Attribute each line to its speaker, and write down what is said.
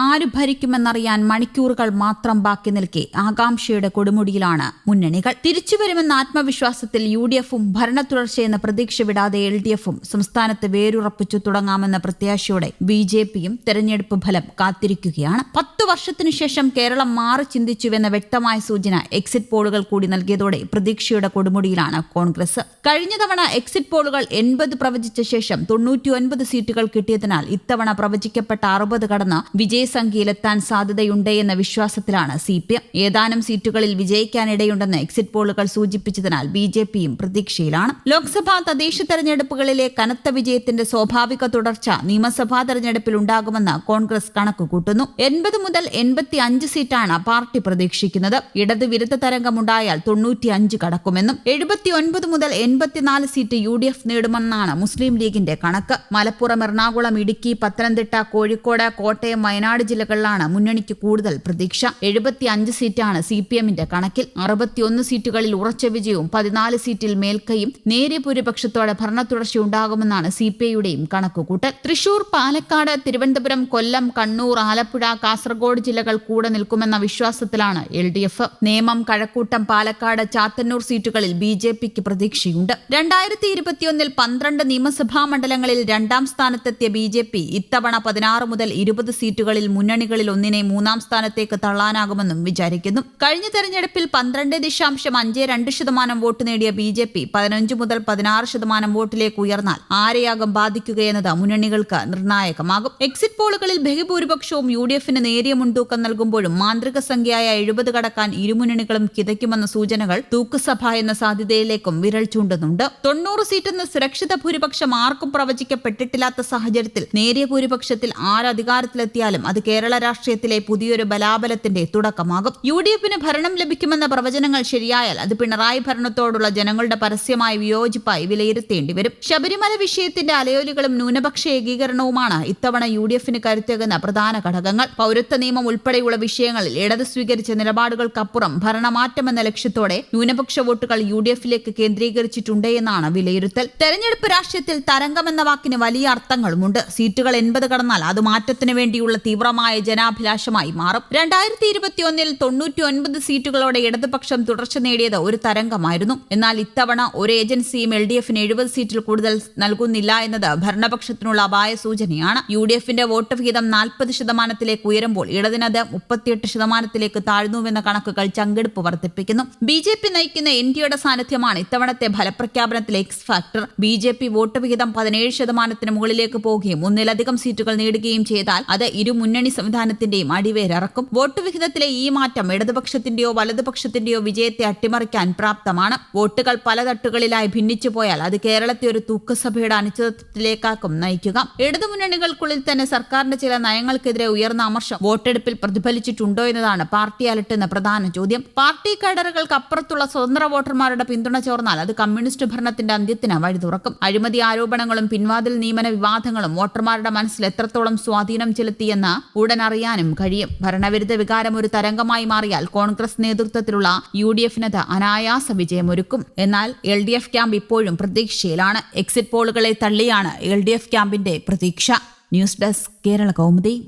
Speaker 1: ആര് ഭരിക്കുമെന്നറിയാൻ മണിക്കൂറുകൾ മാത്രം ബാക്കി നിൽക്കെ ആകാംക്ഷയുടെ കൊടുമുടിയിലാണ് മുന്നണികൾ. തിരിച്ചുവരുമെന്ന ആത്മവിശ്വാസത്തിൽ UDF-ഉം ഭരണ തുടർച്ചയെന്ന പ്രതീക്ഷ വിടാതെ LDF-ഉം സംസ്ഥാനത്ത് വേരുറപ്പിച്ചു തുടങ്ങാമെന്ന പ്രത്യാശയോടെ BJP-യും തെരഞ്ഞെടുപ്പ് ഫലം കാത്തിരിക്കുകയാണ്. 10 വർഷത്തിനു ശേഷം കേരളം മാറി ചിന്തിച്ചുവെന്ന വ്യക്തമായ സൂചന എക്സിറ്റ് പോളുകൾ കൂടി നൽകിയതോടെ പ്രതീക്ഷയുടെ കൊടുമുടിയിലാണ് കോൺഗ്രസ്. കഴിഞ്ഞ തവണ എക്സിറ്റ് പോളുകൾ 80 പ്രവചിച്ച ശേഷം 99 സീറ്റുകൾ കിട്ടിയതിനാൽ ഇത്തവണ പ്രവചിക്കപ്പെട്ട 60 കടന്ന് വിജയസംഖ്യയിലെത്താൻ സാധ്യതയുണ്ട് എന്ന വിശ്വാസത്തിലാണ് CPM. ഏതാനും സീറ്റുകളിൽ വിജയിക്കാനിടയുണ്ടെന്ന് എക്സിറ്റ് പോളുകൾ സൂചിപ്പിച്ചതിനാൽ BJP-യും പ്രതീക്ഷയിലാണ്. ലോക്സഭാ തദ്ദേശ തെരഞ്ഞെടുപ്പുകളിലെ കനത്ത വിജയത്തിന്റെ സ്വാഭാവിക തുടർച്ച നിയമസഭാ തെരഞ്ഞെടുപ്പിൽ ഉണ്ടാകുമെന്ന് കോൺഗ്രസ് കണക്കുകൂട്ടുന്നു. 80 മുതൽ 85 സീറ്റാണ് പാർട്ടി പ്രതീക്ഷിക്കുന്നത്. ഇടത് വിരുദ്ധ തരംഗമുണ്ടായാൽ 95 കടക്കുമെന്നും 79 മുതൽ 84 സീറ്റ് UDF നേടുമെന്നാണ് മുസ്ലിം ലീഗിന്റെ കണക്ക്. മലപ്പുറം, എറണാകുളം, ഇടുക്കി, പത്തനംതിട്ട, കോഴിക്കോട്, കോട്ടയം, വയനാട് ജില്ലകളിലാണ് മുന്നണിക്ക് കൂടുതൽ പ്രതീക്ഷ. 75 സീറ്റാണ് CPM-ന്റെ കണക്കിൽ. 61 സീറ്റുകളിൽ ഉറച്ച വിജയവും 14 സീറ്റിൽ മേൽക്കൈയും നേരിയ ഭൂരിപക്ഷത്തോടെ ഭരണ തുടർച്ചയുണ്ടാകുമെന്നാണ് CPI-യുടെയും കണക്കുകൂട്ടൽ. തൃശൂർ, പാലക്കാട്, തിരുവനന്തപുരം, കൊല്ലം, കണ്ണൂർ, ആലപ്പുഴ, കാസർഗോഡ് ജില്ലകൾ കൂടെ നിൽക്കുമെന്ന വിശ്വാസത്തിലാണ് LDF. നേമം, കഴക്കൂട്ടം, പാലക്കാട്, ചാത്തന്നൂർ സീറ്റുകളിൽ BJP-ക്ക് പ്രതീക്ഷയുണ്ട്. 2021-ൽ 12 നിയമസഭാ മണ്ഡലങ്ങളിൽ രണ്ടാം സ്ഥാനത്തെത്തിയ BJP ഇത്തവണ 16 മുതൽ 20 സീറ്റുകളിൽ മുന്നണികളിൽ ഒന്നിനെ മൂന്നാം സ്ഥാനത്തേക്ക് തള്ളാനാകുമെന്നും വിചാരിക്കുന്നു. കഴിഞ്ഞ തെരഞ്ഞെടുപ്പിൽ 12.52% വോട്ട് നേടിയ BJP 15 മുതൽ 16% വോട്ടിലേക്ക് ഉയർന്നാൽ ആരെയാകും ബാധിക്കുകയെന്നത് മുന്നണികൾക്ക് നിർണായകമാകും. എക്സിറ്റ് പോളുകളിൽ ബഹുഭൂരിപക്ഷവും UDF-ന് നേരിയ മുൻതൂക്കം നൽകുമ്പോഴും മാന്ത്രിക സംഖ്യയായ 70 കടക്കാൻ ഇരുമുന്നണികളും കിതയ്ക്കുമെന്ന സൂചനകൾ തൂക്കുസഭ എന്ന സാധ്യതയിലേക്കും വിരൽ ചൂണ്ടുന്നുണ്ട്. 90 സീറ്റെന്ന സുരക്ഷിത ഭൂരിപക്ഷം ആർക്കും പ്രവചിക്കപ്പെട്ടിട്ടില്ലാത്ത സാഹചര്യത്തിൽ നേരിയ ഭൂരിപക്ഷത്തിൽ ആരധികാരത്തിലെത്തിയാലും അത് കേരള രാഷ്ട്രീയത്തിലെ പുതിയൊരു ബലാബലത്തിന്റെ തുടക്കമാകും. UDF-ന് ഭരണം ലഭിക്കുമെന്ന പ്രവചനങ്ങൾ ശരിയായാൽ അത് പിണറായി ഭരണത്തോടുള്ള ജനങ്ങളുടെ പരസ്യമായ വിയോജിപ്പായി വിലയിരുത്തേണ്ടി വരും. ശബരിമല വിഷയത്തിന്റെ അലയൊലികളും ന്യൂനപക്ഷ ഏകീകരണവുമാണ് ഇത്തവണ UDF-ന് കരുത്തേകുന്ന പ്രധാന ഘടകങ്ങൾ. പൗരത്വ നിയമം ഉൾപ്പെടെയുള്ള വിഷയങ്ങളിൽ ഇടത് സ്വീകരിച്ച നിലപാടുകൾക്കപ്പുറം ഭരണമാറ്റമെന്ന ലക്ഷ്യത്തോടെ ന്യൂനപക്ഷ വോട്ടുകൾ UDF-ലേക്ക് കേന്ദ്രീകരിച്ചിട്ടുണ്ട് എന്നാണ് വിലയിരുത്തൽ. തെരഞ്ഞെടുപ്പ് രാഷ്ട്രീയത്തിൽ തരംഗമെന്ന വാക്കിന് വലിയ അർത്ഥങ്ങളുമുണ്ട്. സീറ്റുകൾ 80 കടന്നാൽ അത് മാറ്റത്തിനു വേണ്ടിയുള്ള തീവ്രമായ ജനാഭിലാഷമായി മാറും. 2021-ൽ 99 സീറ്റുകളോടെ ഇടതുപക്ഷം തുടർച്ച നേടിയത് ഒരു തരംഗമായിരുന്നു. എന്നാൽ ഇത്തവണ ഒരു ഏജൻസിയും LDF-ന് 70 സീറ്റിൽ കൂടുതൽ നൽകുന്നില്ല എന്നത് ഭരണപക്ഷത്തിനുള്ള അപായ സൂചനയാണ്. UDF-ന്റെ വോട്ട് വിഹിതം 40% ഉയരുമ്പോൾ ഇടതിനത് 38% താഴ്ന്നുവെന്ന കണക്കുകൾ ചങ്കെടുപ്പ് വർദ്ധിപ്പിക്കുന്നു. BJP നയിക്കുന്ന NDA-യുടെ സാന്നിധ്യമാണ് ഇത്തവണത്തെ ഫലപ്രഖ്യാപനത്തിലെ എക്സ് ഫാക്ടർ. BJP വോട്ട് വിഹിതം 17% മുകളിലേക്ക് പോവുകയും ഒന്നിലധികം സീറ്റുകൾ നേടുകയും ചെയ്താൽ അത് ഇരു മുന്നണി സംവിധാനത്തിന്റെയും അടിവേരിറക്കും. വോട്ട് വിഹിതത്തിലെ ഈ മാറ്റം ഇടതുപക്ഷത്തിന്റെയോ വലതുപക്ഷത്തിന്റെയോ വിജയത്തെ അട്ടിമറിക്കാൻ പ്രാപ്തമാണ്. വോട്ടുകൾ പല തട്ടുകളിലായി ഭിന്നിച്ചു പോയാൽ അത് കേരളത്തെ ഒരു തൂക്കസഭയുടെ അനിശ്ചിതത്വത്തിലേക്കാക്കും നയിക്കുക. ഇടതുമുന്നണികൾക്കുള്ളിൽ തന്നെ സർക്കാരിന്റെ ചില നയങ്ങൾക്കെതിരെ ഉയർന്ന അമർഷം വോട്ടെടുപ്പിൽ പ്രതിഫലിച്ചിട്ടുണ്ടോ എന്നതാണ് പാർട്ടി അലട്ടുന്ന പ്രധാന ചോദ്യം. പാർട്ടി കേഡറുകൾക്ക് അപ്പുറത്തുള്ള സ്വതന്ത്ര വോട്ടർമാരുടെ പിന്തുണ ചോർന്നാൽ അത് കമ്മ്യൂണിസ്റ്റ് ഭരണത്തിന്റെ അന്ത്യത്തിന് വഴി തുറക്കും. അഴിമതി ആരോപണങ്ങളും പിൻവാതിൽ നിയമന വിവാദങ്ങളും വോട്ടർമാരുടെ മനസ്സിൽ എത്രത്തോളം സ്വാധീനം ചെലുത്തിയെന്ന് ഉടൻ അറിയാനും കഴിയും. ഭരണവിരുദ്ധ വികാരം ഒരു തരംഗമായി മാറിയാൽ കോൺഗ്രസ് നേതൃത്വത്തിലുള്ള UDF-നത് അനായാസ വിജയമൊരുക്കും. എന്നാൽ LDF ക്യാമ്പ് ഇപ്പോഴും പ്രതീക്ഷയിലാണ്. എക്സിറ്റ് പോളുകളെ തള്ളിയാണ് LDF ക്യാമ്പിന്റെ പ്രതീക്ഷ. News desk, Kerala Kaumudi.